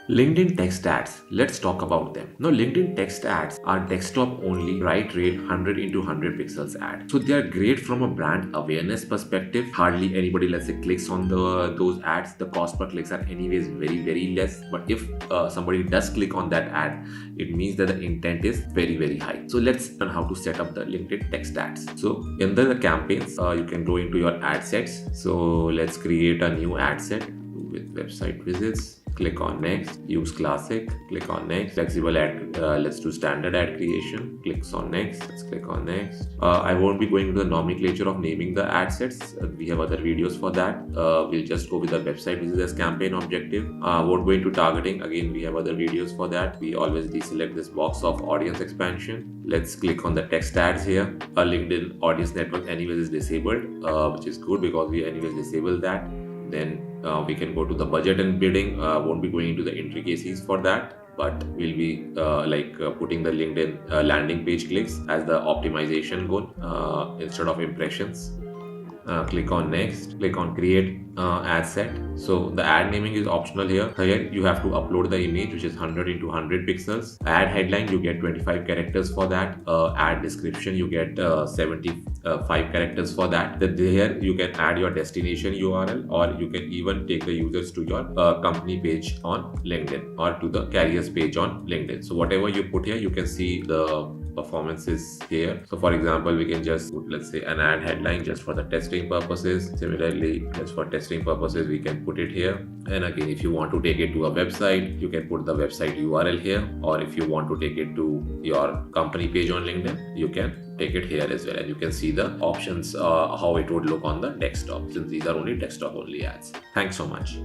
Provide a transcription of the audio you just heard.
LinkedIn text ads. Let's talk about them. Now, LinkedIn text ads are desktop only, bright rate 100 into 100 pixels ad. So they are great from a brand awareness perspective. Hardly anybody, let's say, clicks on those ads. The cost per clicks are anyways very less. But if somebody does click on that ad, it means that the intent is very high. So let's learn how to set up the LinkedIn text ads. So under the campaigns, you can go into your ad sets. So let's create a new ad set with website visits. Click on next, use classic, click on next, flexible ad, let's do standard ad creation, clicks on next, let's click on next. I won't be going to the nomenclature of naming the ad sets. We have other videos for that. We'll just go with the website visits as campaign objective. Won't go into targeting. Again, we have other videos for that. We always deselect this box of audience expansion. Let's click on the text ads here. Our LinkedIn audience network anyways is disabled, which is good because we anyways disable that. Then we can go to the budget and bidding. Won't be going into the intricacies for that, but we'll be putting the LinkedIn landing page clicks as the optimization goal instead of impressions. Click on next, click on create ad set. So the ad naming is optional here. Here you have to upload the image, which is 100 into 100 pixels. Ad headline, you get 25 characters for that. Ad description, you get 75 characters for that. Then here you can add your destination URL, or you can even take the users to your company page on LinkedIn or to the carriers page on LinkedIn. So whatever you put here, you can see the performances here. So for example, we can just put, let's say, an ad headline just for the testing purposes. Similarly, just for testing purposes, we can put it here. And again, if you want to take it to a website, you can put the website URL here, or if you want to take it to your company page on LinkedIn, you can take it here as well, and you can see the options how it would look on the desktop, since these are only desktop only ads. Thanks so much.